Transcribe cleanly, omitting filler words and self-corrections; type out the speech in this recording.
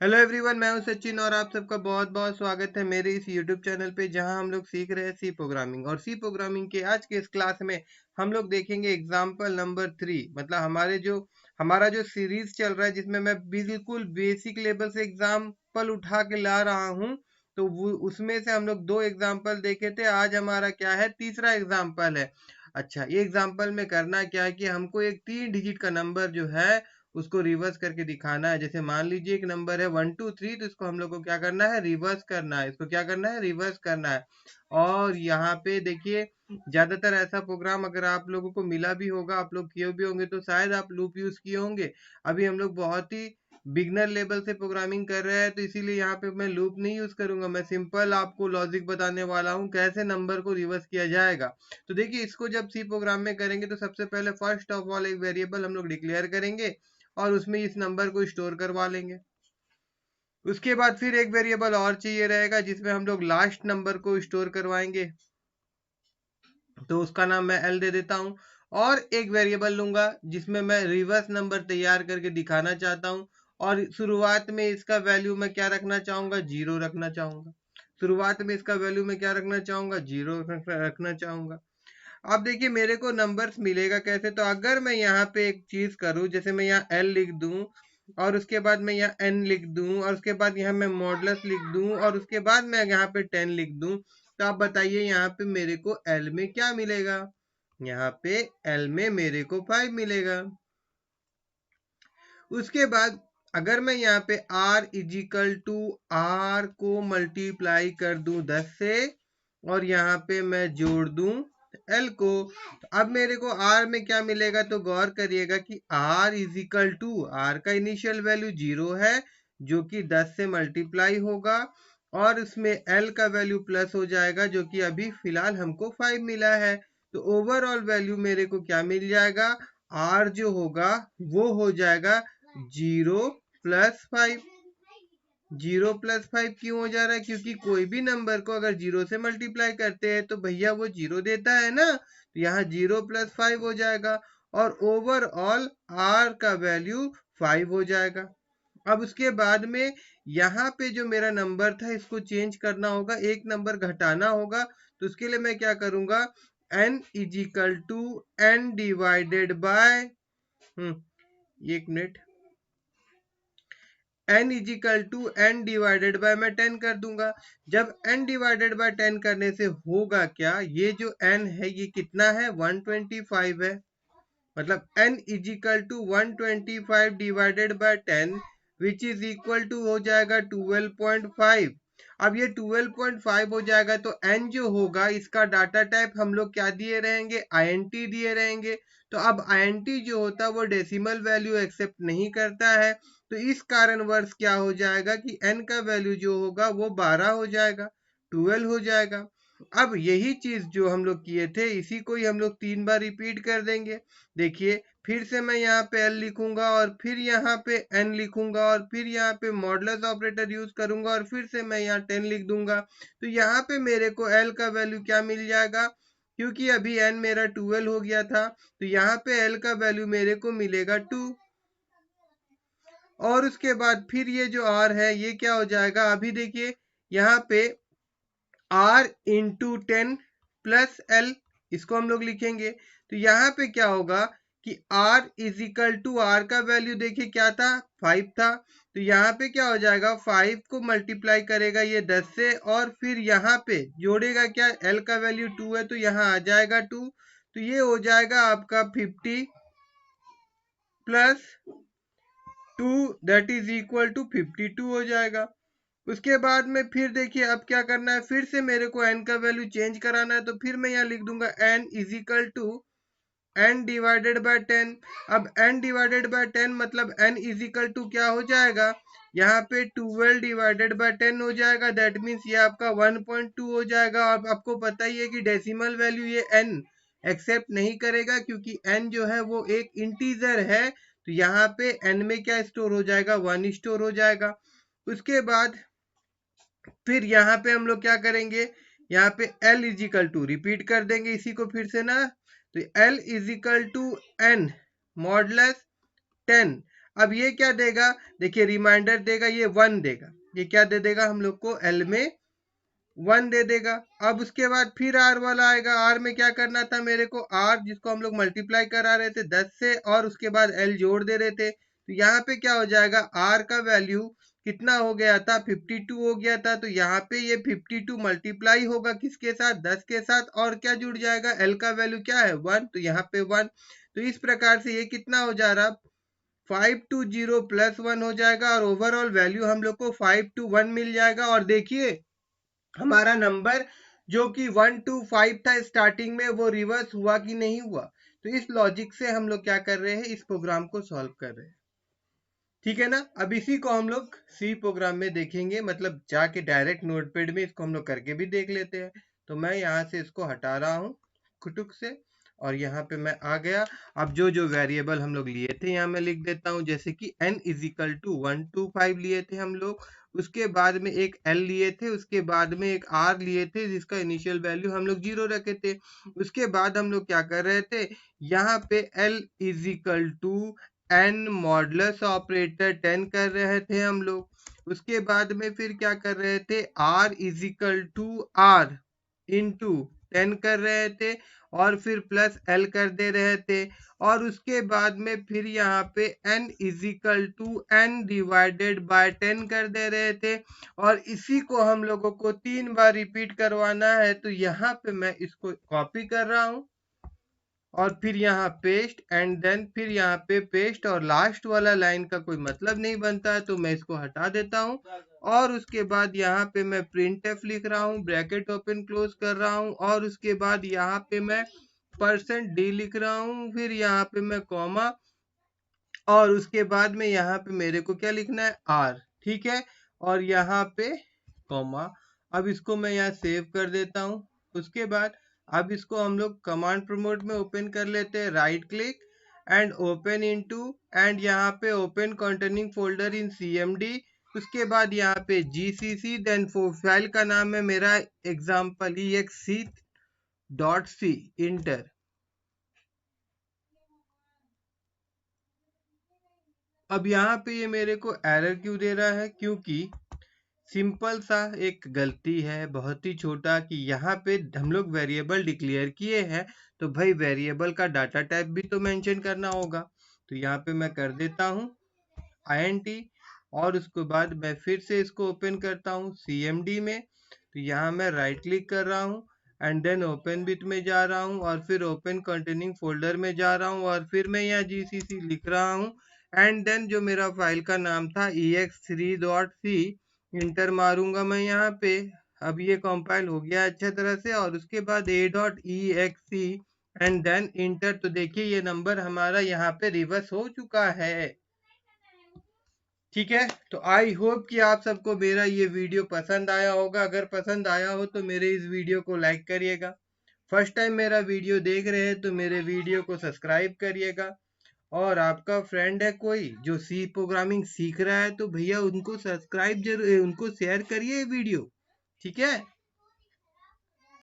Hello everyone, मैं हूं सचिन और आप सबका बहुत बहुत स्वागत है मेरे इस यूट्यूब चैनल पे जहां हम लोग सीख रहे हैं सी प्रोग्रामिंग। और सी प्रोग्रामिंग के आज के इस क्लास में हम लोग देखेंगे एग्जाम्पल नंबर 3। मतलब हमारा जो सीरीज चल रहा है जिसमें मैं बिल्कुल बेसिक लेवल से एग्जाम्पल उठा के ला रहा हूं। तो वो उसमें से हम लोग 2 एग्जाम्पल देखे थे। आज हमारा क्या है, तीसरा एग्जाम्पल है। अच्छा, ये एग्जाम्पल में करना क्या है कि हमको एक 3 डिजिट का नंबर जो है उसको रिवर्स करके दिखाना है। जैसे मान लीजिए एक नंबर है 123, तो इसको हम लोग को क्या करना है, रिवर्स करना है। इसको क्या करना है, रिवर्स करना है। और यहाँ पे देखिए, ज्यादातर ऐसा प्रोग्राम अगर आप लोगों को मिला भी होगा, आप लोग किए भी होंगे, तो शायद आप लूप यूज किए होंगे। अभी हम लोग बहुत ही बिगनर लेवल से प्रोग्रामिंग कर रहे हैं, तो इसीलिए यहाँ पे मैं लूप नहीं यूज करूंगा। मैं सिंपल आपको लॉजिक बताने वाला हूँ कैसे नंबर को रिवर्स किया जाएगा। तो देखिए, इसको जब सी प्रोग्राम में करेंगे तो सबसे पहले फर्स्ट ऑफ ऑल एक वेरिएबल हम लोग डिक्लेयर करेंगे और उसमें इस नंबर को स्टोर करवा लेंगे। उसके बाद फिर एक वेरिएबल और चाहिए रहेगा जिसमें हम लोग लास्ट नंबर को स्टोर करवाएंगे, तो उसका नाम मैं एल दे देता हूँ। और एक वेरिएबल लूंगा जिसमें मैं रिवर्स नंबर तैयार करके दिखाना चाहता हूँ। और शुरुआत में इसका वैल्यू मैं क्या रखना चाहूंगा, 0 रखना चाहूंगा। शुरुआत में इसका वैल्यू मैं क्या रखना चाहूंगा, 0 रखना चाहूंगा। अब देखिए, मेरे को नंबर्स मिलेगा कैसे। तो अगर मैं यहाँ पे एक चीज करूँ, जैसे मैं यहाँ एल लिख दूं और उसके बाद मैं यहाँ एन लिख दूं और उसके बाद यहाँ मैं मॉडुलस लिख दूं और उसके बाद मैं यहाँ पे 10 लिख दूं, तो आप बताइए यहाँ पे मेरे को एल में क्या मिलेगा। यहाँ पे एल में मेरे को 5 मिलेगा। उसके बाद अगर मैं यहाँ पे r इजिकल टू आर को मल्टीप्लाई कर दूं 10 से और यहाँ पे मैं जोड़ दूं l को, तो अब मेरे को r में क्या मिलेगा। तो गौर करिएगा कि r इजिकल टू r का इनिशियल वैल्यू 0 है जो कि 10 से मल्टीप्लाई होगा और उसमें l का वैल्यू प्लस हो जाएगा जो कि अभी फिलहाल हमको 5 मिला है। तो ओवरऑल वैल्यू मेरे को क्या मिल जाएगा, r जो होगा वो हो जाएगा 0+5। 0+5 क्यों हो जा रहा है, क्योंकि कोई भी नंबर को अगर 0 से मल्टीप्लाई करते हैं तो भैया वो 0 देता है ना। तो यहाँ 0+5 हो जाएगा और ओवरऑल r का वैल्यू 5 हो जाएगा। अब उसके बाद में यहाँ पे जो मेरा नंबर था इसको चेंज करना होगा, एक नंबर घटाना होगा। तो उसके लिए मैं क्या करूंगा, n is equal to n divided by एक मिनट, n is equal to n divided by मैं 10 कर दूंगा। जब n डिवाइडेड बाय 10 करने से होगा क्या, ये जो n है ये कितना है, 125 है। मतलब n is equal to 125 divided by 10 which is equal to हो जाएगा 12.5। अब ये 12.5 हो जाएगा तो n जो होगा इसका डाटा टाइप हम लोग क्या दिए रहेंगे, int दिए रहेंगे। तो अब int जो होता है वो डेसिमल वैल्यू एक्सेप्ट नहीं करता है। तो इस कारणवश क्या हो जाएगा कि n का वैल्यू जो होगा वो 12 हो जाएगा, 12 हो जाएगा। अब यही चीज जो हम लोग किए थे इसी को ही हम लोग 3 बार रिपीट कर देंगे। देखिए, फिर से मैं यहाँ पे l लिखूंगा और फिर यहाँ पे n लिखूंगा और फिर यहाँ पे मॉडुलस ऑपरेटर यूज करूंगा और फिर से मैं यहाँ 10 लिख दूंगा। तो यहाँ पे मेरे को l का वैल्यू क्या मिल जाएगा, क्योंकि अभी n मेरा 12 हो गया था तो यहाँ पे l का वैल्यू मेरे को मिलेगा 2। और उसके बाद फिर ये जो r है ये क्या हो जाएगा, अभी देखिए यहाँ पे r इंटू 10 प्लस l, इसको हम लोग लिखेंगे। तो यहाँ पे क्या होगा कि r इजिकल टू r का वैल्यू देखिए क्या था, 5 था। तो यहाँ पे क्या हो जाएगा, 5 को मल्टीप्लाई करेगा ये 10 से और फिर यहाँ पे जोड़ेगा क्या, l का वैल्यू 2 है तो यहाँ आ जाएगा 2। तो ये हो जाएगा आपका 50 plus 2 that is equal to 52 हो जाएगा। उसके बाद में फिर देखिए अब क्या करना है, फिर से मेरे को n का वैल्यू चेंज कराना है। तो फिर मैं यहाँ लिख दूंगा n is equal to n divided by 10। अब n डिवाइडेड बाय 10 मतलब n इजिकल टू क्या हो जाएगा, यहाँ पे 12 डिवाइडेड बाय 10 हो जाएगा। दैट मीन्स ये आपका 1.2 हो जाएगा। अब आपको पता ही है कि डेसिमल वैल्यू ये n एक्सेप्ट नहीं करेगा क्योंकि n जो है वो एक इंटीजर है। तो यहाँ पे n में क्या स्टोर हो जाएगा, 1 स्टोर हो जाएगा। उसके बाद फिर यहाँ पे हम लोग क्या करेंगे, यहाँ पे L इजिकल टू रिपीट कर देंगे इसी को फिर से ना। तो L is equal to n modulus 10। अब ये क्या देगा, देखिए रिमाइंडर देगा, ये 1 देगा, ये क्या दे देगा हम लोग को, एल में 1 दे देगा। अब उसके बाद फिर आर वाला आएगा, आर में क्या करना था मेरे को, आर जिसको हम लोग मल्टीप्लाई करा रहे थे 10 से, और उसके बाद एल जोड़ दे रहे थे, तो यहाँ पे क्या हो जाएगा, आर का वैल्यू कितना हो गया था, 52 हो गया था, तो यहाँ पे ये 52 मल्टीप्लाई होगा किसके साथ, 10 के साथ, और क्या जुड़ जाएगा, एल का वैल्यू क्या है 1, तो यहाँ पे 1। तो इस प्रकार से ये कितना हो जा रहा, 520 प्लस 1 हो जाएगा, और ओवरऑल वैल्यू हम लोग को 521 मिल जाएगा। और देखिए हमारा नंबर जो कि 125 था स्टार्टिंग में, वो रिवर्स हुआ कि नहीं हुआ। तो इस लॉजिक से हम लोग क्या कर रहे हैं, इस प्रोग्राम को सॉल्व कर रहे हैं, ठीक है ना। अब इसी को हम लोग सी प्रोग्राम में देखेंगे, मतलब जाके डायरेक्ट नोटपैड में इसको हम लोग करके भी देख लेते हैं। तो मैं यहाँ से इसको हटा रहा हूँ खुटुक से, और यहाँ पे मैं आ गया। अब जो जो वेरिएबल हम लोग लिए थे यहाँ मैं लिख देता हूँ, जैसे कि n इज इक्वल टू 125 लिए थे हम लोग, उसके बाद में एक l लिए थे, उसके बाद में एक r लिए थे जिसका इनिशियल वैल्यू हम लोग 0 रखे थे। उसके बाद हम लोग क्या कर रहे थे, यहाँ पे l is equal to n modulus operator 10 कर रहे थे हम लोग। उसके बाद में फिर क्या कर रहे थे, r is equal to r into 10 कर रहे थे, और फिर प्लस l कर दे रहे थे, और उसके बाद में फिर यहाँ पे n is equal to n divided by 10 कर दे रहे थे, और इसी को हम लोगों को 3 बार रिपीट करवाना है। तो यहाँ पे मैं इसको कॉपी कर रहा हूँ, और फिर यहाँ पेस्ट, एंड देन फिर यहाँ पे पेस्ट, और लास्ट वाला लाइन का कोई मतलब नहीं बनता है तो मैं इसको हटा देता हूँ। और उसके बाद यहाँ पे मैं printf लिख रहा हूँ, ब्रैकेट ओपन क्लोज कर रहा हूँ, और उसके बाद यहाँ पे मैं %d लिख रहा हूँ, फिर यहाँ पे मैं कॉमा, और उसके बाद में यहाँ पे मेरे को क्या लिखना है, r, ठीक है, और यहाँ पे कॉमा। अब इसको मैं यहाँ सेव कर देता हूँ। उसके बाद अब इसको हम लोग कमांड प्रमोट में ओपन कर लेते हैं, right click and open into, and यहाँ पे ओपन कंटेनिंग फोल्डर इन cmd। उसके बाद यहाँ पे gcc, देन फाइल का नाम है मेरा एग्जाम्पल exe.c, इंटर। अब यहाँ पे ये मेरे को एरर क्यों दे रहा है, क्योंकि सिंपल सा एक गलती है, बहुत ही छोटा, कि यहाँ पे हम लोग वेरिएबल डिक्लेयर किए हैं, तो भाई वेरिएबल का डाटा टाइप भी तो मेंशन करना होगा। तो यहाँ पे मैं कर देता हूँ int, और उसके बाद मैं फिर से इसको ओपन करता हूँ cmd में। तो यहाँ मैं राइट क्लिक कर रहा हूँ, एंड देन ओपन विथ में जा रहा हूँ, और फिर ओपन कंटेनिंग फोल्डर में जा रहा हूँ, और फिर मैं यहाँ gcc लिख रहा हूँ, एंड देन जो मेरा फाइल का नाम था ex3.c, इंटर मारूंगा मैं यहाँ पे। अब ये कंपाइल हो गया अच्छा तरह से, और उसके बाद a.exe, एंड देन इंटर। तो देखिए ये नंबर हमारा यहाँ पे रिवर्स हो चुका है, ठीक है। तो आई होप कि आप सबको मेरा ये वीडियो पसंद आया होगा। अगर पसंद आया हो तो मेरे इस वीडियो को लाइक करिएगा। फर्स्ट टाइम मेरा वीडियो देख रहे हैं तो मेरे वीडियो को सब्सक्राइब करिएगा। और आपका फ्रेंड है कोई जो सी प्रोग्रामिंग सीख रहा है तो भैया उनको सब्सक्राइब जरूर, उनको शेयर करिए वीडियो, ठीक है।